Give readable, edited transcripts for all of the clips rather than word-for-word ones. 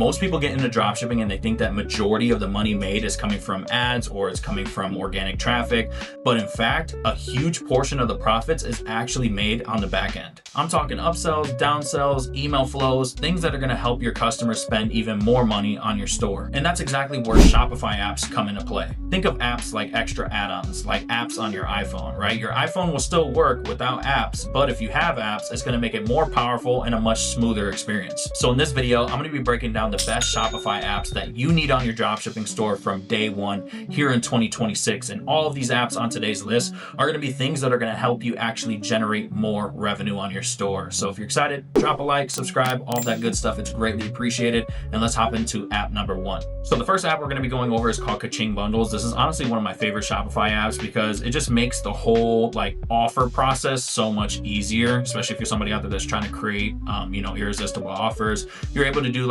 Most people get into dropshipping and they think that majority of the money made is coming from ads or it's coming from organic traffic. But in fact, a huge portion of the profits is actually made on the back end. I'm talking upsells, downsells, email flows, things that are gonna help your customers spend even more money on your store. And that's exactly where Shopify apps come into play. Think of apps like extra add-ons, like apps on your iPhone, right? Your iPhone will still work without apps, but if you have apps, it's gonna make it more powerful and a much smoother experience. So in this video, I'm gonna be breaking down the best Shopify apps that you need on your dropshipping store from day one here in 2026. And all of these apps on today's list are gonna be things that are gonna help you actually generate more revenue on your store. So if you're excited, drop a like, subscribe, all that good stuff. It's greatly appreciated. And let's hop into app number one. So the first app we're gonna be going over is called Kaching Bundles. This is honestly one of my favorite Shopify apps because it just makes the whole offer process so much easier, especially if you're somebody out there that's trying to create irresistible offers. You're able to do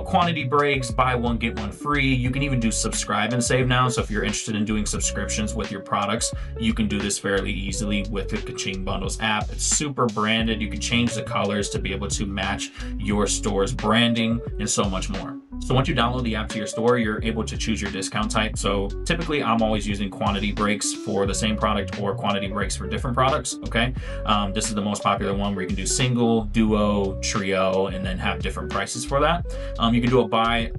quantity breaks, buy one, get one free. You can even do subscribe and save now. So if you're interested in doing subscriptions with your products, you can do this fairly easily with the Kaching Bundles app. It's super branded. You can change the colors to be able to match your store's branding and so much more. So once you download the app to your store, you're able to choose your discount type. So typically I'm always using quantity breaks for the same product or quantity breaks for different products, okay? This is the most popular one where you can do single, duo, trio, and then have different prices for that. You can do a buy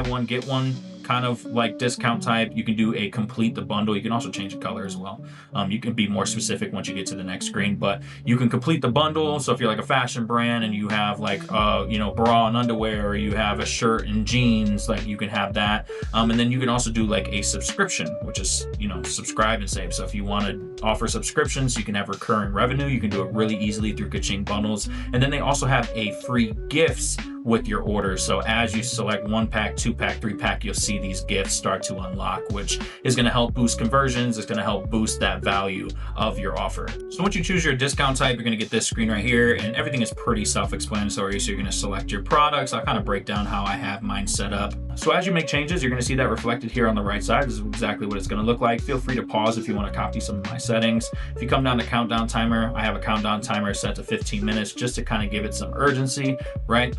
one, get one kind of like discount type. You can do a complete the bundle. You can also change the color as well. You can be more specific once you get to the next screen, but you can complete the bundle. So if you're like a fashion brand and you have bra and underwear, or you have a shirt and jeans, you can have that. And then you can also do a subscription, which is, subscribe and save. So if you want to offer subscriptions, you can have recurring revenue. You can do it really easily through Kaching Bundles. And then they also have a free gifts with your orders. So as you select 1-pack, 2-pack, 3-pack, you'll see these gifts start to unlock, which is gonna help boost conversions. It's gonna help boost that value of your offer. So once you choose your discount type, you're gonna get this screen right here, and everything is pretty self-explanatory. So you're gonna select your products. I'll kind of break down how I have mine set up. So as you make changes, you're gonna see that reflected here on the right side. This is exactly what it's gonna look like. Feel free to pause if you wanna copy some of my settings. If you come down to countdown timer, I have a countdown timer set to 15 minutes just to kind of give it some urgency, right?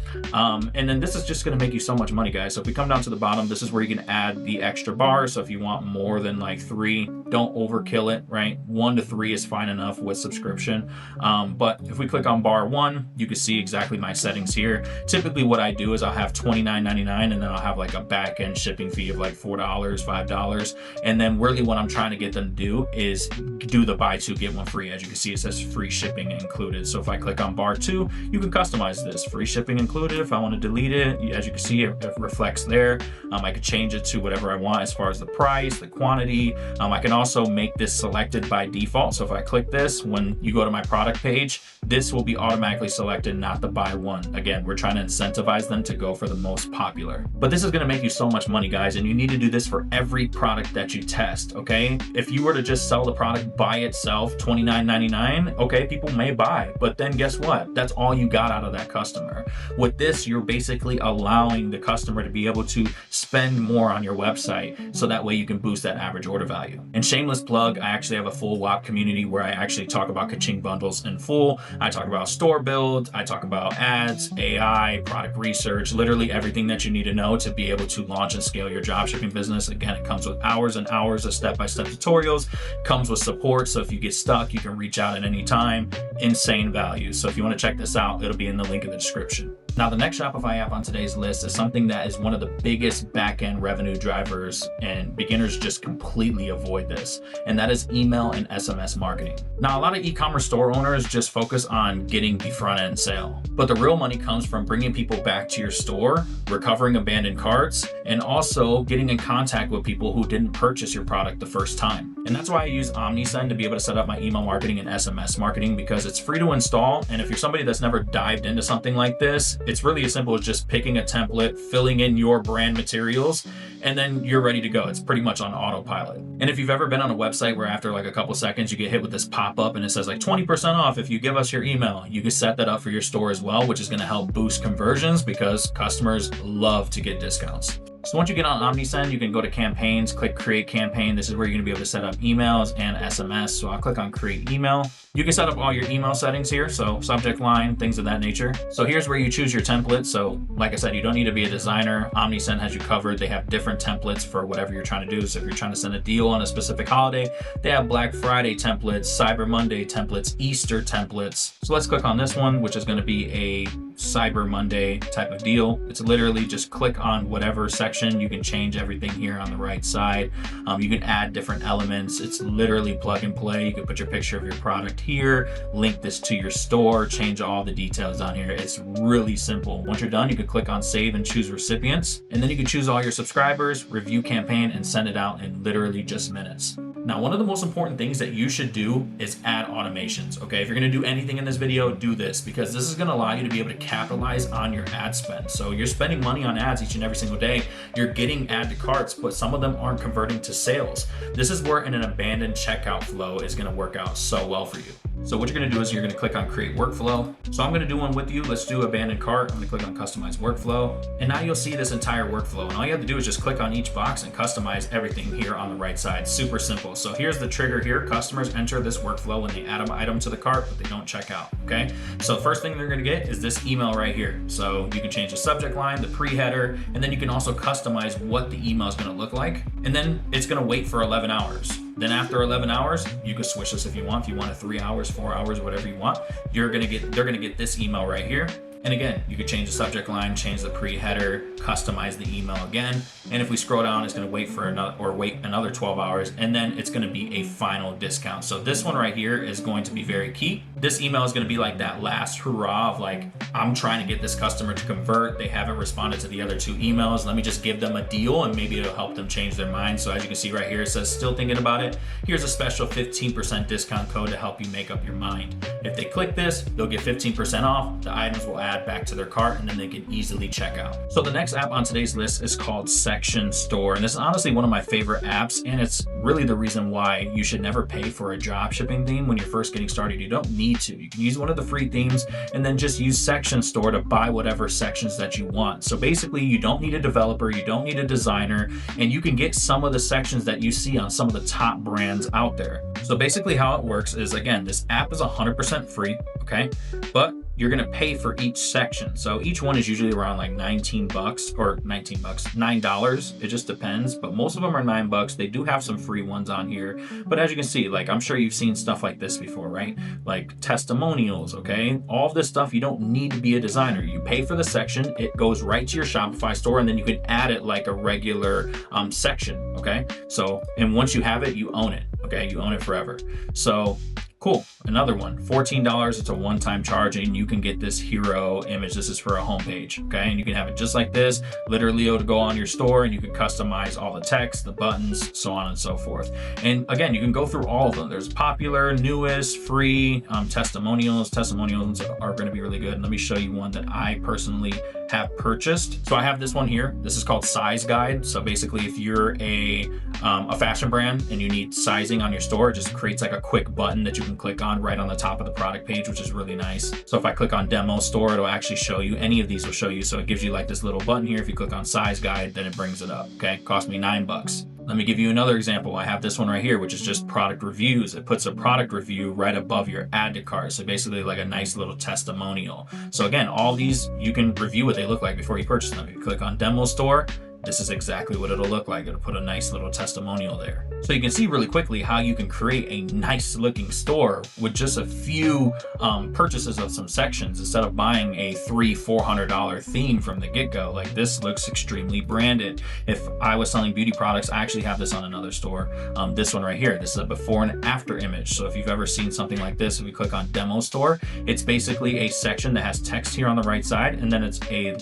And then this is just gonna make you so much money, guys. So if we come down to the bottom, this is where you can add the extra bar. So if you want more than 3, don't overkill it, right? 1 to 3 is fine enough with subscription. But if we click on bar 1, you can see exactly my settings here. Typically what I do is I'll have $29.99 and then I'll have a back end shipping fee of $4, $5. And then really what I'm trying to get them to do is do the buy 2, get 1 free. As you can see, it says free shipping included. So if I click on bar 2, you can customize this. Free shipping included. If I want to delete it, as you can see, it reflects there. I could change it to whatever I want as far as the price, the quantity. I can also make this selected by default. So if I click this, when you go to my product page, this will be automatically selected, not the buy one. Again, we're trying to incentivize them to go for the most popular. But this is going to make you so much money, guys, and you need to do this for every product that you test, okay? If you were to just sell the product by itself, $29.99, okay, people may buy, but then guess what? That's all you got out of that customer. With this, you're basically allowing the customer to be able to spend more on your website, so that way you can boost that average order value. And shameless plug, I actually have a full WAP community where I actually talk about Kaching Bundles in full. I talk about store build, I talk about ads, AI, product research, literally everything that you need to know to be able to launch and scale your dropshipping business. Again, it comes with hours and hours of step-by-step tutorials, comes with support. So if you get stuck, you can reach out at any time. Insane value. So if you want to check this out, it'll be in the link in the description. Now, the next Shopify app on today's list is something that is one of the biggest back-end revenue drivers, and beginners just completely avoid this, and that is email and SMS marketing. Now, a lot of e-commerce store owners just focus on getting the front-end sale, but the real money comes from bringing people back to your store, recovering abandoned carts, and also getting in contact with people who didn't purchase your product the first time. And that's why I use OmniSend to be able to set up my email marketing and SMS marketing, because it's free to install. And if you're somebody that's never dived into something like this, it's really as simple as just picking a template, filling in your brand materials, and then you're ready to go. It's pretty much on autopilot. And if you've ever been on a website where after a couple seconds you get hit with this pop-up and it says 20% off if you give us your email, you can set that up for your store as well, which is going to help boost conversions because customers love to get discounts. So once you get on OmniSend, you can go to campaigns, click create campaign. This is where you're gonna be able to set up emails and SMS. So I'll click on create email. You can set up all your email settings here. So subject line, things of that nature. So here's where you choose your template. So like I said, you don't need to be a designer. OmniSend has you covered. They have different templates for whatever you're trying to do. So if you're trying to send a deal on a specific holiday, they have Black Friday templates, Cyber Monday templates, Easter templates. So let's click on this one, which is going to be a Cyber Monday type of deal. It's literally just click on whatever section. You can change everything here on the right side. You can add different elements. It's literally plug and play. You can put your picture of your product here, link this to your store, change all the details on here. It's really simple. Once you're done, you can click on save and choose recipients. And then you can choose all your subscribers, review campaign, and send it out in literally just minutes. Now, one of the most important things that you should do is add automations, okay? If you're gonna do anything in this video, do this, because this is gonna allow you to be able to capitalize on your ad spend. So you're spending money on ads each and every single day. You're getting add to carts, but some of them aren't converting to sales. This is where an abandoned checkout flow is gonna work out so well for you. So what you're gonna do is you're gonna click on create workflow. So I'm gonna do one with you. Let's do abandoned cart. I'm gonna click on customize workflow. And now you'll see this entire workflow. And all you have to do is just click on each box and customize everything here on the right side. Super simple. So here's the trigger here. Customers enter this workflow when they add an item to the cart, but they don't check out, okay? So the first thing they're gonna get is this email right here. So you can change the subject line, the pre-header, and then you can also customize what the email is gonna look like. And then it's gonna wait for 11 hours. Then after 11 hours, you can switch this if you want. If you want it 3 hours, 4 hours, whatever you want, they're gonna get this email right here. And again, you could change the subject line, change the pre-header, customize the email again. And if we scroll down, it's gonna wait another 12 hours, and then it's gonna be a final discount. So this one right here is going to be very key. This email is gonna be like that last hurrah of like, I'm trying to get this customer to convert. They haven't responded to the other 2 emails. Let me just give them a deal and maybe it'll help them change their mind. So as you can see right here, it says still thinking about it. Here's a special 15% discount code to help you make up your mind. If they click this, they'll get 15% off. The items will add back to their cart and then they can easily check out. So the next app on today's list is called Section Store. And this is honestly one of my favorite apps. And it's really the reason why you should never pay for a drop shipping theme when you're first getting started. You don't need to. You can use one of the free themes and then just use Section Store to buy whatever sections that you want. So basically you don't need a developer, you don't need a designer, and you can get some of the sections that you see on some of the top brands out there. So basically how it works is, again, this app is 100% free, okay? But you're gonna pay for each section. So each one is usually around like $9. It just depends, but most of them are $9. They do have some free ones on here. But as you can see, like I'm sure you've seen stuff like this before, right? Like testimonials, okay? All of this stuff, you don't need to be a designer. You pay for the section, it goes right to your Shopify store, and then you can add it like a regular section, okay? So, and once you have it, you own it, okay? You own it forever. So, cool. Another one, $14. It's a one-time charge, and you can get this hero image. This is for a homepage, okay? And you can have it just like this, literally to go on your store, and you can customize all the text, the buttons, so on and so forth. And again, you can go through all of them. There's popular, newest, free, testimonials. Testimonials are going to be really good. And let me show you one that I personally have purchased. So I have this one here. This is called Size Guide. So basically, if you're a fashion brand and you need sizing on your store, it just creates like a quick button that you can click on right on the top of the product page, which is really nice. So if I click on Demo Store, it'll actually show you. Any of these will show you. So it gives you like this little button here. If you click on Size Guide, then it brings it up. Okay, cost me $9. Let me give you another example. I have this one right here, which is just product reviews. It puts a product review right above your add to cart. So basically like a nice little testimonial. So again, all these, you can review what they look like before you purchase them. If you click on Demo Store, this is exactly what it'll look like. It'll put a nice little testimonial there. So you can see really quickly how you can create a nice looking store with just a few purchases of some sections instead of buying a $300-400 theme from the get-go. Like this looks extremely branded. If I was selling beauty products, I actually have this on another store. This one right here, this is a before and after image. So if you've ever seen something like this, if we click on Demo Store, it's basically a section that has text here on the right side, and then it's a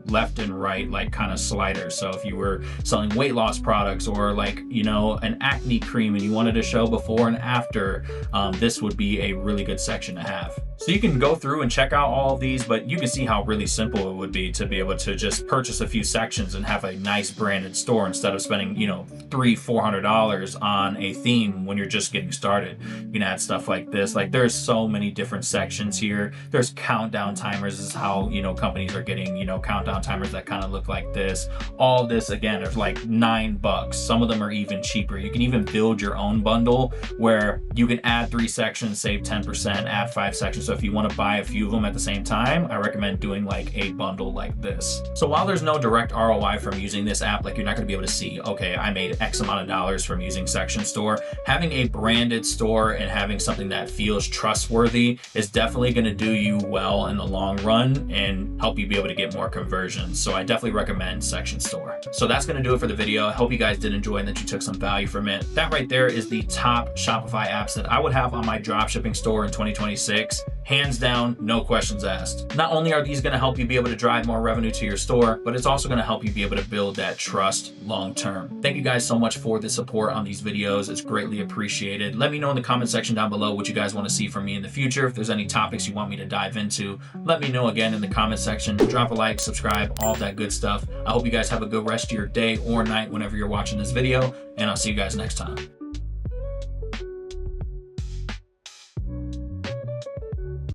left and right like kind of sliders. So if you were selling weight loss products or like, you know, an acne cream and you wanted to show before and after, this would be a really good section to have. So you can go through and check out all of these, but you can see how really simple it would be to be able to just purchase a few sections and have a nice branded store instead of spending, $300-400 on a theme when you're just getting started. You can add stuff like this. Like, there's so many different sections here. There's countdown timers. This is how, companies are getting, countdown timers that kind of look like this. All this, again, there's like $9. Some of them are even cheaper. You can even build your own bundle where you can add 3 sections, save 10%, add 5 sections. So if you want to buy a few of them at the same time, I recommend doing like a bundle like this. So while there's no direct ROI from using this app, like you're not going to be able to see, okay, I made X amount of dollars from using Section Store, having a branded store and having something that feels trustworthy is definitely going to do you well in the long run and help you be able to get more conversions. So I definitely recommend Section Store. So that's going to do it for the video. I hope you guys did enjoy and that you took some value from it. That right there is the top Shopify apps that I would have on my dropshipping store in 2026. Hands down, no questions asked. Not only are these going to help you be able to drive more revenue to your store, but it's also going to help you be able to build that trust long term. Thank you guys so much for the support on these videos. It's greatly appreciated. Let me know in the comment section down below what you guys want to see from me in the future. If there's any topics you want me to dive into, let me know again in the comment section. Drop a like, subscribe, all that good stuff. I hope you guys have a good rest of your day or night whenever you're watching this video, and I'll see you guys next time.